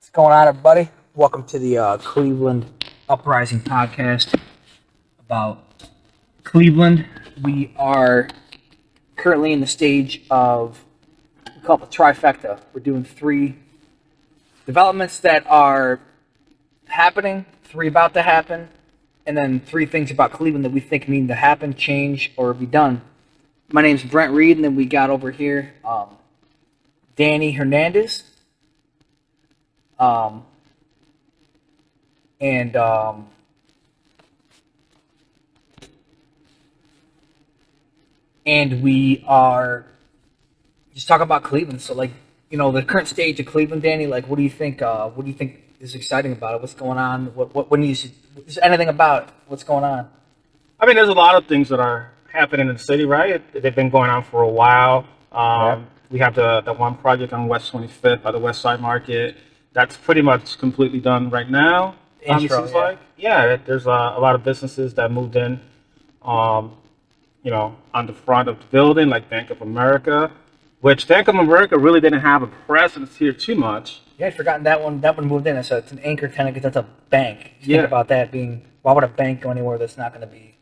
What's going on, everybody? Welcome to the Cleveland Uprising Podcast about Cleveland. We are currently in the stage of, we call it the trifecta. We're doing three developments that are happening, three about to happen, and then three things about Cleveland that we think need to happen, change, or be done. My name's Brent Reed, and then we got over here Danny Hernandez. Um, and and we are just talking about Cleveland. So, like, the current stage of Cleveland, Danny. Like, what do you think? What do you think is exciting about it? What's going on? What needs? Is anything about it? What's going on? I mean, there's a lot of things that are happening in the city, right? They've been going on for a while. Yeah. We have the one project on West 25th by the West Side Market. That's pretty much completely done right now. It Intro, seems yeah. like. Yeah, there's a lot of businesses that moved in, um, on the front of the building, like Bank of America, which Bank of America really didn't have a presence here too much. Yeah, I'd forgotten that one. That one moved in. So it's an anchor tenant because that's a bank. Just think Yeah. about that being. Why would a bank go anywhere that's not going to be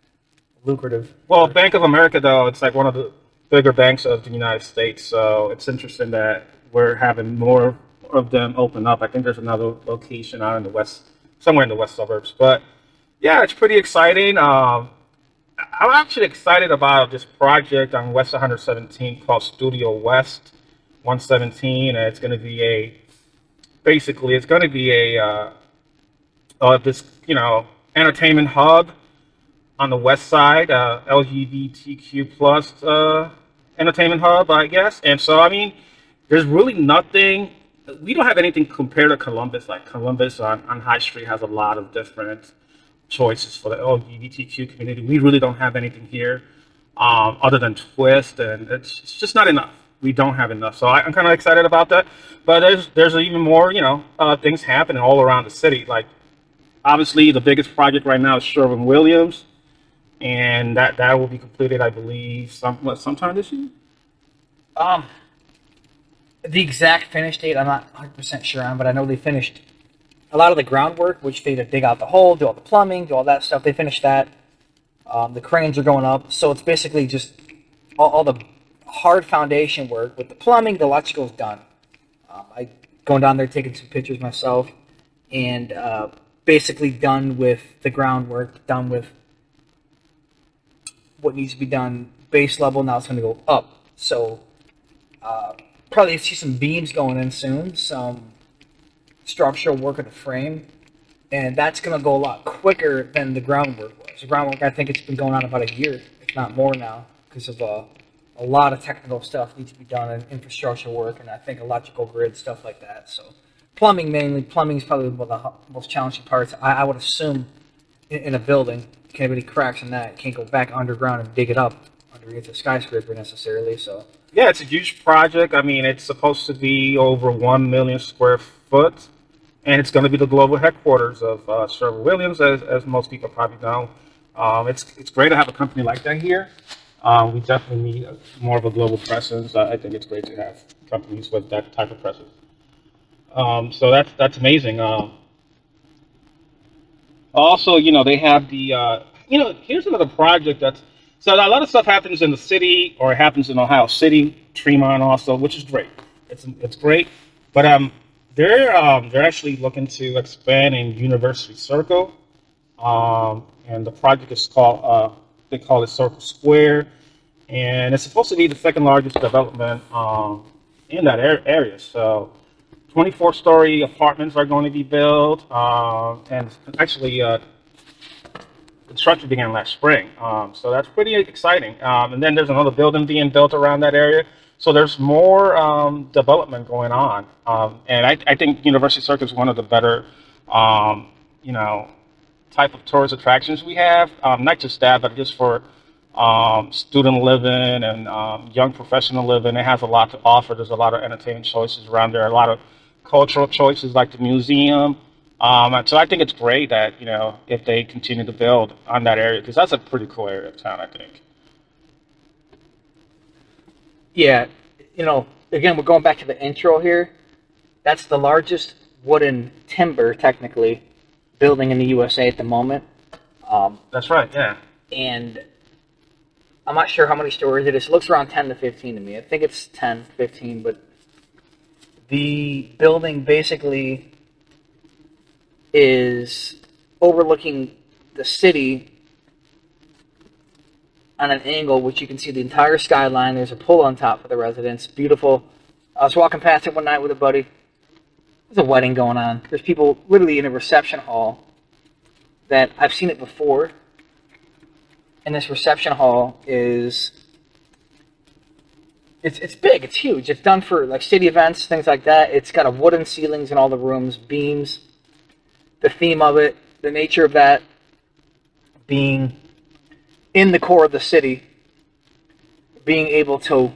lucrative? Well, Bank of America, though, it's like one of the bigger banks of the United States. So it's interesting that we're having more of them open up. I think there's another location out in the west, somewhere in the west suburbs. But yeah, it's pretty exciting. I'm actually excited about this project on West 117 called Studio West 117. And it's going to be it's going to be this, entertainment hub on the west side, LGBTQ plus entertainment hub, I guess. And so, I mean, there's really nothing. We don't have anything compared to Columbus. Like Columbus on High Street has a lot of different choices for the LGBTQ community. We really don't have anything here, other than Twist, and it's just not enough. We don't have enough. So I'm kind of excited about that. But there's even more, things happening all around the city. Like obviously, the biggest project right now is Sherwin-Williams, and that will be completed, I believe, sometime this year. Um, the exact finish date, I'm not 100% sure on, but I know they finished a lot of the groundwork, which they had to dig out the hole, do all the plumbing, do all that stuff. They finished that. The cranes are going up, so it's basically just all the hard foundation work with the plumbing. The electrical's done. I going down there taking some pictures myself, and basically done with the groundwork, done with what needs to be done base level. Now it's going to go up. So probably see some beams going in soon, some structural work of the frame, and that's going to go a lot quicker than the groundwork was. The groundwork, I think it's been going on about a year, if not more now, because of a lot of technical stuff needs to be done in infrastructure work, and I think electrical grid, stuff like that. So plumbing mainly. Plumbing is probably one of the most challenging parts, I would assume, in a building. Can't have any cracks in that. Can't go back underground and dig it up underneath a skyscraper necessarily. So Yeah, it's a huge project. I mean, it's supposed to be over 1 million square foot, and it's going to be the global headquarters of Sherwin-Williams, as most people probably know. It's great to have a company like that here. We definitely need more of a global presence. I think it's great to have companies with that type of presence. So that's amazing. Also, they have here's another project that's so a lot of stuff happens in the city or it happens in Ohio City, Tremont also, which is great. It's great, but they're actually looking to expand in University Circle, and the project is called they call it Circle Square, and it's supposed to be the second largest development in that area. So 24-story apartments are going to be built, and actually construction began last spring. So that's pretty exciting. And then there's another building being built around that area. So there's more development going on. And I think University Circle is one of the better, you know, type of tourist attractions we have. Not just that, but just for student living and young professional living. It has a lot to offer. There's a lot of entertainment choices around there, a lot of cultural choices like the museum. And so I think it's great that, if they continue to build on that area, because that's a pretty cool area of town, I think. yeah, again, we're going back to the intro here. That's the largest wooden timber, technically, building in the USA at the moment. That's right, yeah. And I'm not sure how many stories it is. It looks around 10 to 15 to me. I think it's 10, 15, but the building basically is overlooking the city on an angle, which you can see the entire skyline. There's a pool on top for the residents. Beautiful. I was walking past it one night with a buddy. There's a wedding going on. There's people literally in a reception hall that I've seen it before. And this reception hall is it's big, it's huge. It's done for like city events, things like that. It's got a wooden ceilings in all the rooms, beams. The theme of it, the nature of that being in the core of the city, being able to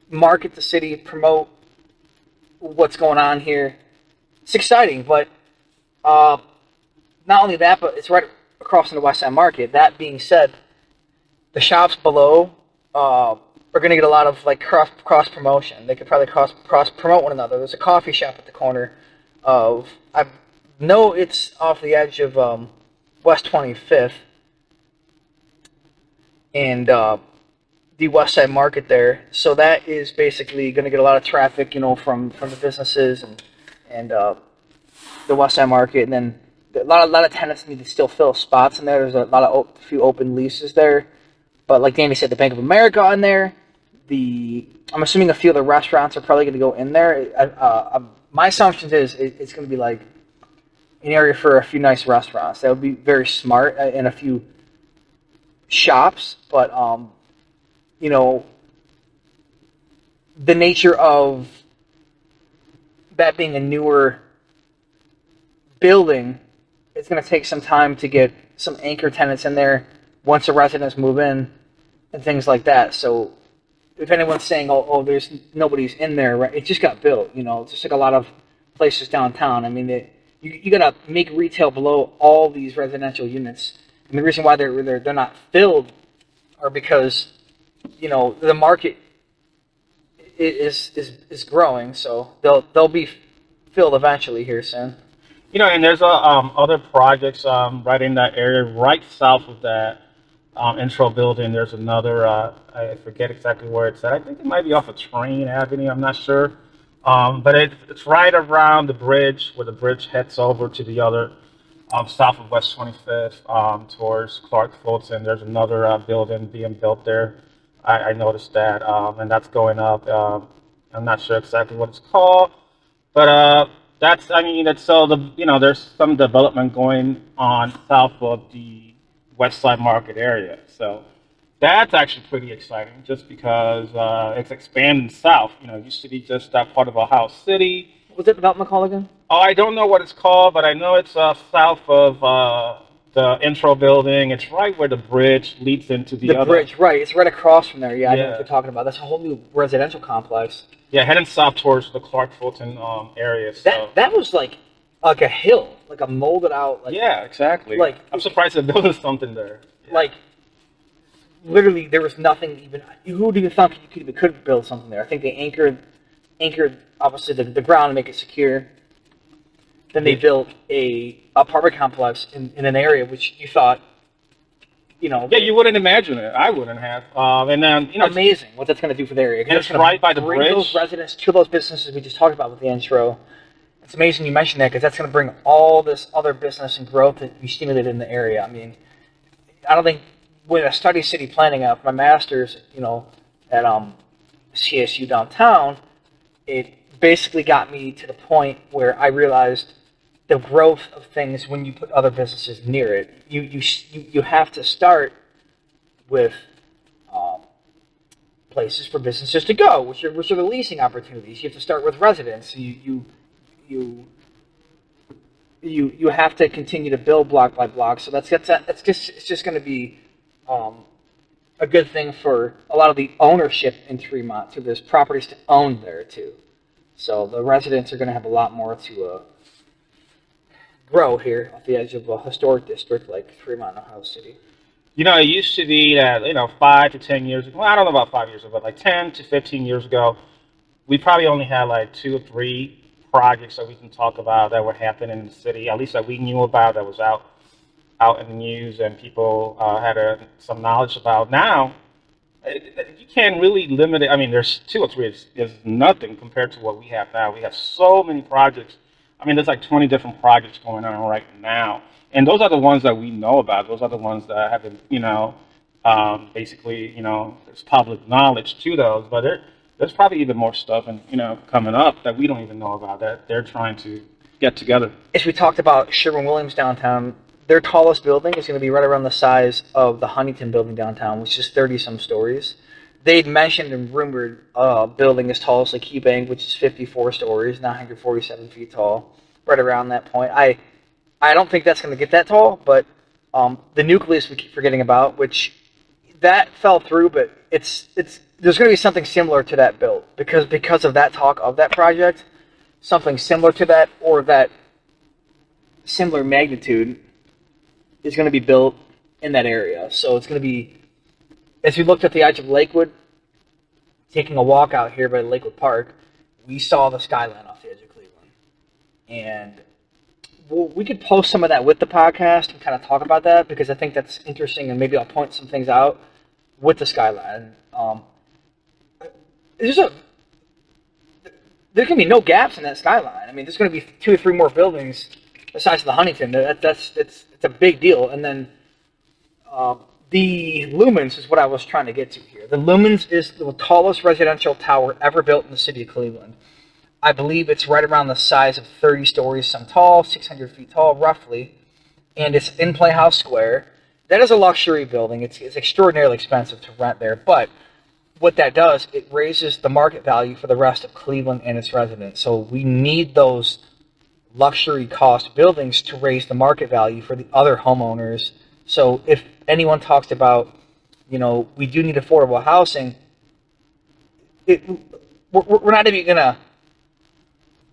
market the city, promote what's going on here. It's exciting, but not only that, but it's right across from the West Side Market. That being said, the shops below are going to get a lot of like cross promotion. They could probably cross promote one another. There's a coffee shop at the corner of, I know it's off the edge of West 25th and the West Side Market there. So that is basically going to get a lot of traffic, from the businesses and the West Side Market, and then a lot of tenants need to still fill spots in there. There's a few open leases there, but like Danny said, the Bank of America in there. I'm assuming a few of the restaurants are probably going to go in there. My assumption is it's going to be like an area for a few nice restaurants. That would be very smart, and a few shops. But the nature of that being a newer building, it's going to take some time to get some anchor tenants in there once the residents move in and things like that. So if anyone's saying, oh, there's nobody's in there, right? It just got built, just like a lot of places downtown. I mean, you got to make retail below all these residential units. And the reason why they're not filled are because, the market is growing, so they'll be filled eventually here soon. And there's other projects right in that area, right south of that intro building. There's another, I forget exactly where it's at. I think it might be off of Train Avenue, I'm not sure. But it's right around the bridge, where the bridge heads over to the other, south of West 25th, towards Clark Fulton. There's another building being built there. I noticed that, and that's going up. I'm not sure exactly what it's called, but there's some development going on south of the West Side Market area. So that's actually pretty exciting, just because it's expanding south. It used to be just that part of Ohio City. Was it development called again? Oh, I don't know what it's called, but I know it's south of the intro building. It's right where the bridge leads into the other. The bridge, right. It's right across from there. Yeah, I know what you're talking about. That's a whole new residential complex. Yeah, heading south towards the Clark Fulton area. So. That was like a hill, like a molded out. Like, yeah, exactly. Like, I'm surprised they're building something there. Yeah. Like, literally, there was nothing even. Who would even think you could build something there? I think they anchored obviously the ground to make it secure. Then they built a apartment complex in an area which you thought, Yeah, you wouldn't imagine it. I wouldn't have. And then, amazing what that's going to do for the area. And it's right by the bridge. Those residents to those businesses we just talked about with the intro. It's amazing you mentioned that, because that's going to bring all this other business and growth that we stimulated in the area. I mean, I don't think when I studied city planning out my master's, at CSU downtown, it basically got me to the point where I realized the growth of things when you put other businesses near it. You have to start with places for businesses to go, which are the leasing opportunities. You have to start with residents. You have to continue to build block by block. So it's just going to be a good thing for a lot of the ownership in Tremont too. There's properties to own there too. So the residents are going to have a lot more to grow here at the edge of a historic district like Tremont, Ohio City. It used to be that, 5 to 10 years ago, well, I don't know about 5 years ago, but like 10 to 15 years ago, we probably only had like 2 or 3 projects that we can talk about that were happening in the city, at least that we knew about, that was out in the news and people had some knowledge about. Now, you can't really limit it. I mean, there's two or three. It's nothing compared to what we have now. We have so many projects. I mean, there's like 20 different projects going on right now. And those are the ones that we know about. Those are the ones that have been, basically, there's public knowledge to those. But there's probably even more stuff and, coming up that we don't even know about that they're trying to get together. As we talked about Sherwin-Williams downtown, their tallest building is going to be right around the size of the Huntington building downtown, which is 30-some stories. They'd mentioned and rumored building as tall as the Key Bank, which is 54 stories, 947 feet tall, right around that point. I don't think that's going to get that tall, but the nucleus we keep forgetting about, which that fell through, but it's there's going to be something similar to that built because of that talk of that project, something similar to that or that similar magnitude is going to be built in that area. So it's going to be, as we looked at the edge of Lakewood, taking a walk out here by Lakewood Park, we saw the skyline off the edge of Cleveland. And we could post some of that with the podcast and kind of talk about that because I think that's interesting and maybe I'll point some things out with the skyline. There can be no gaps in that skyline. I mean, there's going to be 2 or 3 more buildings the size of the Huntington. It's a big deal. And then the Lumens is what I was trying to get to here. The Lumens is the tallest residential tower ever built in the city of Cleveland. I believe it's right around the size of 30 stories, some tall, 600 feet tall, roughly. And it's in Playhouse Square. That is a luxury building. It's extraordinarily expensive to rent there. But what that does, it raises the market value for the rest of Cleveland and its residents. So we need those luxury cost buildings to raise the market value for the other homeowners. So if anyone talks about, we do need affordable housing, we're not even going to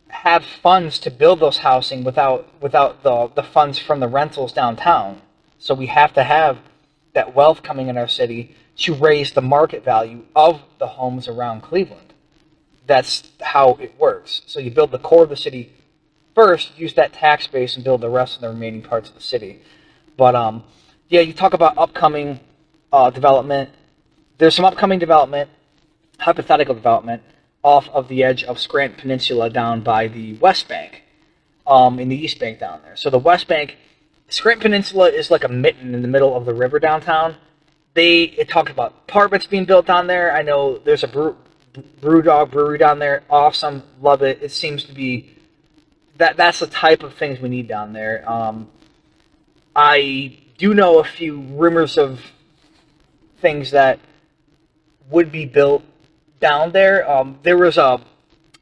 have funds to build those housing without the funds from the rentals downtown. So we have to have that wealth coming in our city to raise the market value of the homes around Cleveland. That's how it works. So you build the core of the city first, use that tax base, and build the rest of the remaining parts of the city. But you talk about upcoming development. There's some upcoming development, hypothetical development, off of the edge of Scranton Peninsula down by the West Bank, in the East Bank down there. So the West Bank, Scranton Peninsula is like a mitten in the middle of the river downtown. It talked about apartments being built down there. I know there's a Brewdog brewery down there. Awesome, love it. It seems to be that's the type of things we need down there. I do know a few rumors of things that would be built down there. There was I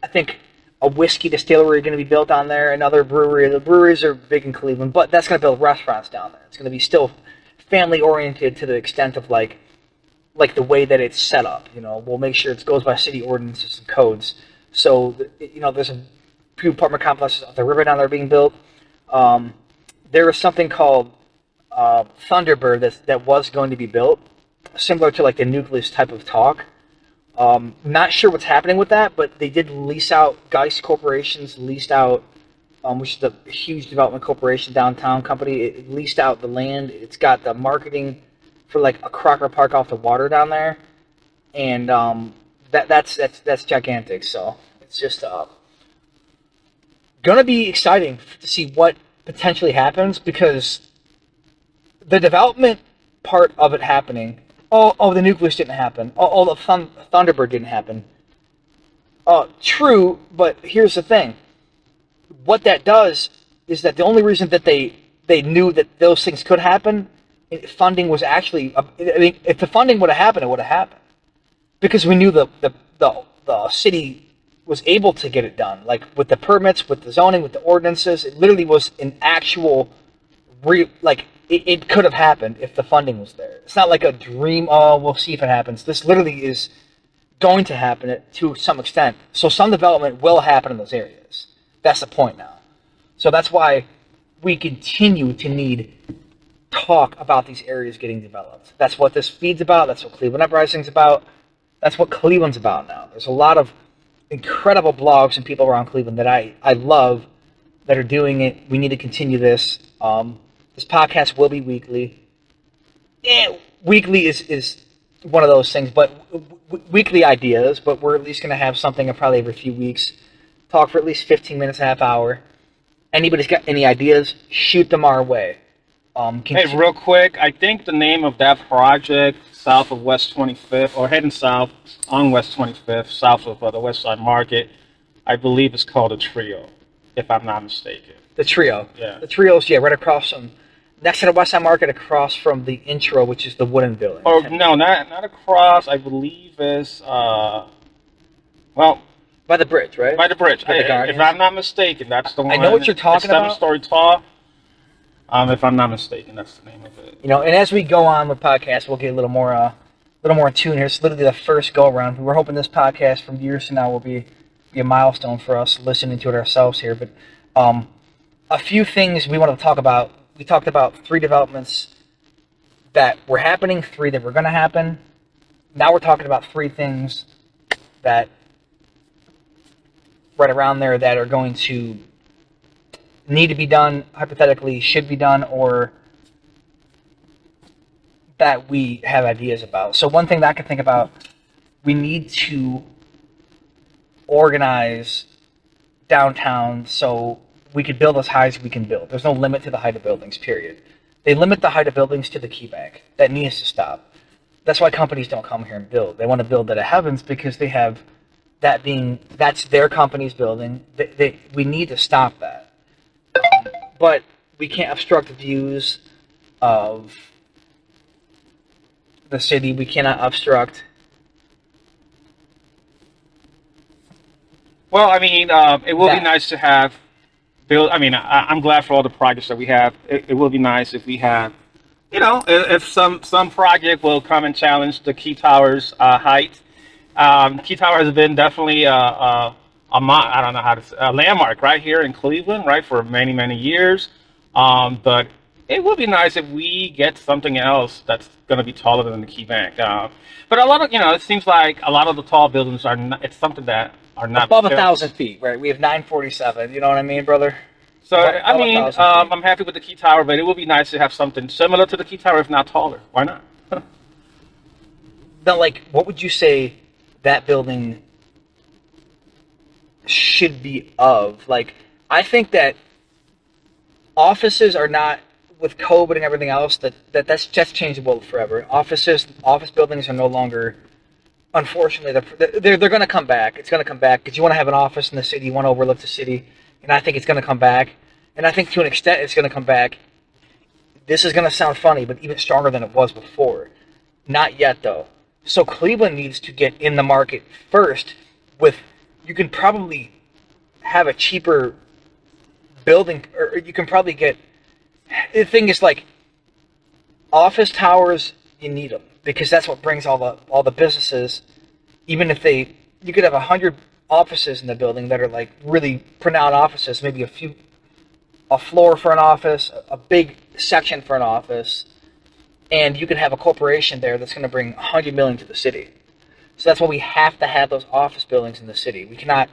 think a whiskey distillery going to be built down there. Another brewery. The breweries are big in Cleveland, but that's going to build restaurants down there. It's going to be still family oriented to the extent of like the way that it's set up. We'll make sure it goes by city ordinances and codes. So there's a few apartment complexes off the river down there being built. There was something called Thunderbird that was going to be built, similar to like the nucleus type of talk. Not sure what's happening with that, but they did lease out. Geist Corporation's leased out, which is a huge development corporation, downtown company. It leased out the land. It's got the marketing for like a Crocker Park off the water down there, and that's gigantic. So it's just gonna be exciting to see what potentially happens because the development part of it happening. Oh, the nucleus didn't happen. Oh, the Thunderbird didn't happen. True, but here's the thing. What that does is that the only reason that they knew that those things could happen, funding was actually. If the funding would have happened, it would have happened, because we knew the city was able to get it done, like with the permits, with the zoning, with the ordinances. It literally was an actual, It could have happened if the funding was there. It's not like a dream, we'll see if it happens. This literally is going to happen to some extent. So some development will happen in those areas. That's the point now. So that's why we continue to need talk about these areas getting developed. That's what this feed's about. That's what Cleveland Uprising's about. That's what Cleveland's about now. There's a lot of incredible blogs and people around Cleveland that I love that are doing it. We need to continue this. This podcast will be weekly. Weekly is one of those things, but weekly ideas. But we're at least going to have something probably every few weeks. Talk for at least 15 minutes, half hour. Anybody's got any ideas? Shoot them our way. Hey, real quick, I think the name of that project south of West 25th, or heading south on West 25th, south of the West Side Market, I believe it's called a Trio, if I'm not mistaken. The Trio. Yeah. The Trio's, right across from, next to the West Side Market, across from the Intro, which is the wooden building. Or no, not across. I believe it's well, by the bridge, right? by the bridge. By the If I'm not mistaken, that's the one. I know what you're talking about. It's 7-story tall. If I'm not mistaken, that's the name of it. And as we go on with podcasts, we'll get a little more in tune here. It's literally the first go around. We're hoping this podcast from years from now will be a milestone for us listening to it ourselves here. But a few things we want to talk about. We talked about 3 developments that were happening, 3 that were going to happen. Now we're talking about 3 things that right around there that are going to need to be done, hypothetically should be done, or that we have ideas about. So one thing that I can think about, we need to organize downtown so we could build as high as we can build. There's no limit to the height of buildings, period. They limit the height of buildings to the key bank. That needs to stop. That's why companies don't come here and build. They want to build at a heavens because they have that's their company's building. We need to stop that. But we can't obstruct views of the city. We cannot obstruct. Well, I mean, it will be nice to have build. I mean, I'm glad for all the projects that we have. It will be nice if we have, if some project will come and challenge the Key Tower's height. Key Tower has been definitely I don't know how to say, a landmark right here in Cleveland, right, for many, many years. But it would be nice if we get something else that's going to be taller than the Key Bank. But a lot of, it seems like a lot of the tall buildings are not, it's something that are not above built. 1,000 feet, right? We have 947. You know what I mean, brother? So, I mean, I'm happy with the Key Tower, but it would be nice to have something similar to the Key Tower, if not taller. Why not? Now, what would you say that building should be of? I think that offices are not, with COVID and everything else, that's just changed the world forever. Office buildings are no longer, unfortunately, they're going to come back. It's going to come back because you want to have an office in the city, you want to overlook the city, and I think it's going to come back. And I think to an extent it's going to come back. This is going to sound funny, but even stronger than it was before. Not yet, though. So Cleveland needs to get in the market first you can probably have a cheaper building, or you can probably get, the thing is, office towers, you need them because that's what brings all the businesses. Even if you could have 100 offices in the building that are really pronounced offices, maybe a floor for an office, a big section for an office, and you can have a corporation there that's going to bring $100 million to the city. So that's why we have to have those office buildings in the city. We cannot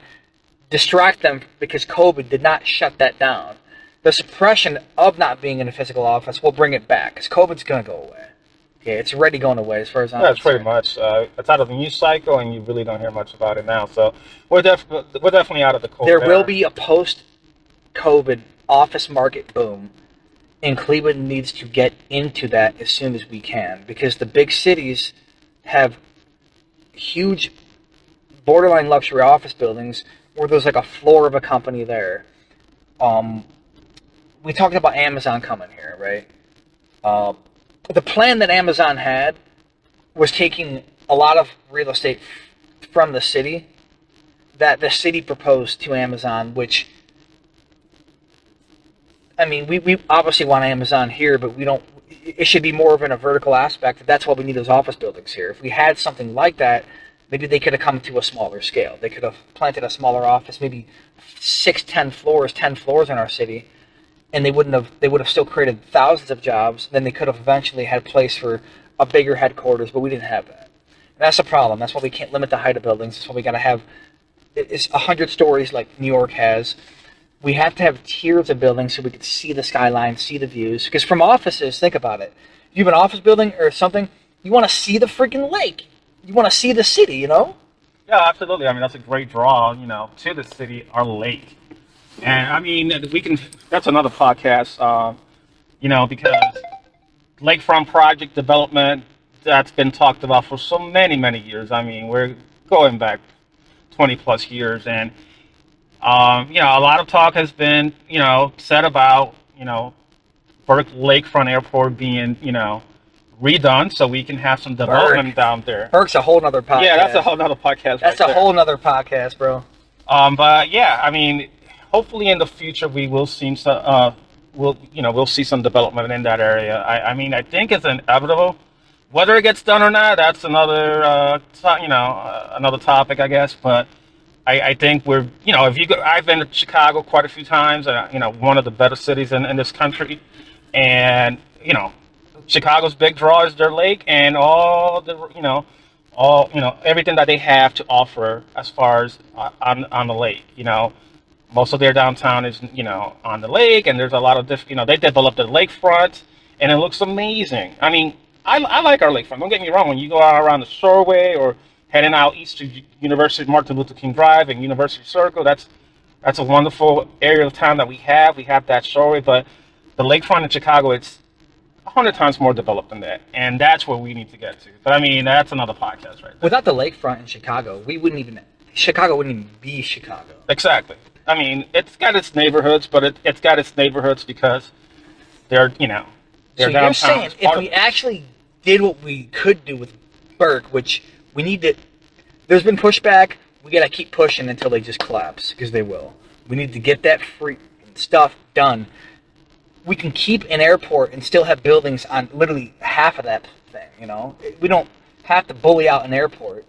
distract them because COVID did not shut that down. The suppression of not being in a physical office will bring it back because COVID's going to go away. Yeah, it's already going away as far as I'm concerned. That's pretty much. It's out of the news cycle, and you really don't hear much about it now. So we're definitely out of the cold. There will be a post-COVID office market boom, and Cleveland needs to get into that as soon as we can because the big cities have huge borderline luxury office buildings where there's a floor of a company there. We talked about Amazon coming here, right? The plan that Amazon had was taking a lot of real estate from the city that the city proposed to Amazon, which, I mean, we obviously want Amazon here, but we don't. It should be more of in a vertical aspect. That's why we need those office buildings here. If we had something like that, maybe they could have come to a smaller scale. They could have planted a smaller office, maybe 10 floors in our city, and they would have still created thousands of jobs. Then they could have eventually had a place for a bigger headquarters, but we didn't have that. And that's the problem. That's why we can't limit the height of buildings. That's why we got to have it's 100 stories like New York has. We have to have tiers of buildings so we can see the skyline, see the views. Because from offices, think about it. If you have an office building or something, you want to see the freaking lake. You want to see the city, you know? Yeah, absolutely. I mean, that's a great draw, to the city, our lake. And I mean, that's another podcast, because lakefront project development, that's been talked about for so many, many years. I mean, we're going back 20 plus years. And, a lot of talk has been, said about, Burke Lakefront Airport being, redone so we can have some development down there. Burke's a whole nother podcast. Yeah, that's a whole nother podcast. That's a whole nother podcast, bro. But yeah, I mean, hopefully in the future we will see some, we'll see some development in that area. I mean, I think it's inevitable. Whether it gets done or not, that's another, another topic, I guess. But I think we're, I've been to Chicago quite a few times. One of the better cities in this country, and Chicago's big draw is their lake and all the, everything that they have to offer as far as on the lake. Most of their downtown is, on the lake, and there's a lot of different, they developed the lakefront, and it looks amazing. I mean, I like our lakefront. Don't get me wrong. When you go out around the Shoreway or heading out east to University Martin Luther King Drive and University Circle, that's a wonderful area of town that we have. We have that Shoreway, but the lakefront in Chicago, it's 100 times more developed than that, and that's where we need to get to. But I mean, that's another podcast, right there. Without the lakefront in Chicago, Chicago wouldn't even be Chicago. Exactly. I mean, it's got its neighborhoods, but it's got its neighborhoods because they're, they're so downtown. You're saying if we actually did what we could do with Burke, which we need to, there's been pushback. We gotta keep pushing until they just collapse, because they will. We need to get that free stuff done. We can keep an airport and still have buildings on literally half of that thing, We don't have to bully out an airport.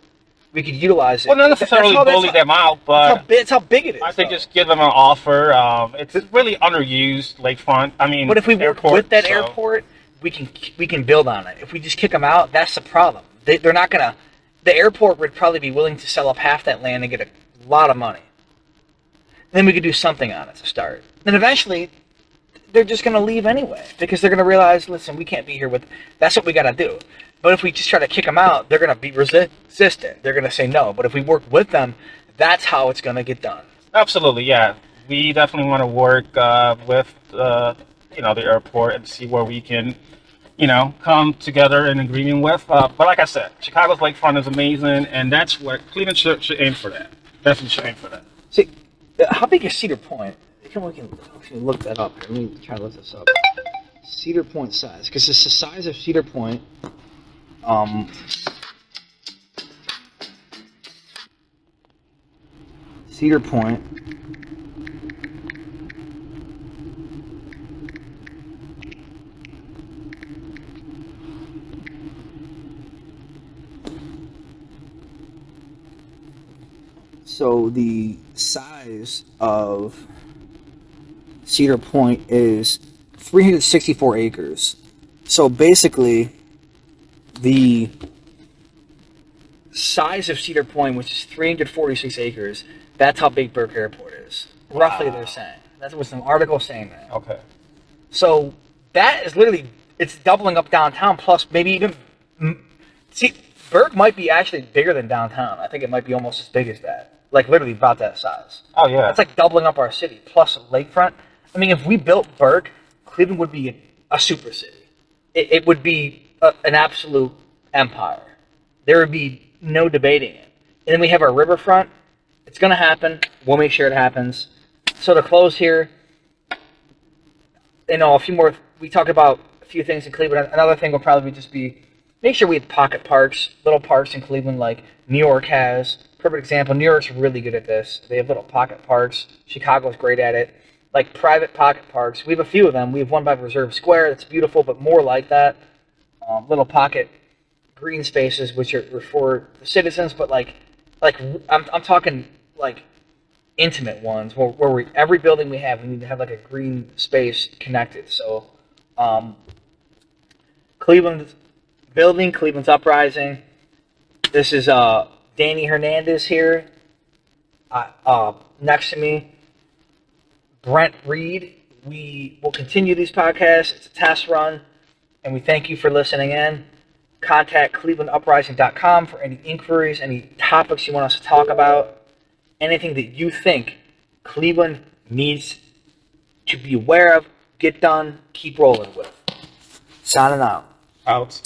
We could utilize it. Well, not necessarily bully them out, but it's how big it is. I think just give them an offer. It's really underused lakefront. I mean, but if we work with that airport, we can build on it. If we just kick them out, that's the problem. They're not gonna. The airport would probably be willing to sell up half that land and get a lot of money. Then we could do something on it to start. Then eventually, they're just going to leave anyway, because they're going to realize, listen, we can't be here with, that's what we got to do. But if we just try to kick them out, they're going to be resistant. They're going to say no. But if we work with them, that's how it's going to get done. Absolutely, yeah. We definitely want to work with, the airport and see where we can, come together in agreement with. But like I said, Chicago's lakefront is amazing, and that's what Cleveland should aim for that. Definitely should aim for that. See, how big is Cedar Point? We can look that up. Let me try to look this up. Cedar Point size, because it's the size of Cedar Point. Cedar Point. So the size of Cedar Point is 364 acres. So basically, the size of Cedar Point, which is 346 acres, that's how big Burke Airport is. Wow. Roughly, they're saying. That's what some article saying that. Okay. So that is literally, it's doubling up downtown, plus maybe even, see, Burke might be actually bigger than downtown. I think it might be almost as big as that. Like literally about that size. Oh yeah. That's like doubling up our city, plus lakefront. I mean, if we built Burke, Cleveland would be a super city. It would be an absolute empire. There would be no debating it. And then we have our riverfront. It's going to happen. We'll make sure it happens. So to close here, a few more. We talked about a few things in Cleveland. Another thing will probably just be make sure we have pocket parks, little parks in Cleveland like New York has. Perfect example. New York's really good at this. They have little pocket parks. Chicago's great at it. Like private pocket parks. We have a few of them. We have one by Reserve Square that's beautiful, but more like that. Little pocket green spaces, which are for the citizens, but like I'm talking like intimate ones where every building we have, we need to have like a green space connected. So, Cleveland's building, Cleveland's Uprising. This is Danny Hernandez here. Next to me, Brent Reed. We will continue these podcasts. It's a test run, and we thank you for listening in. Contact clevelanduprising.com for any inquiries, any topics you want us to talk about, anything that you think Cleveland needs to be aware of, get done, keep rolling with. Signing out. Out.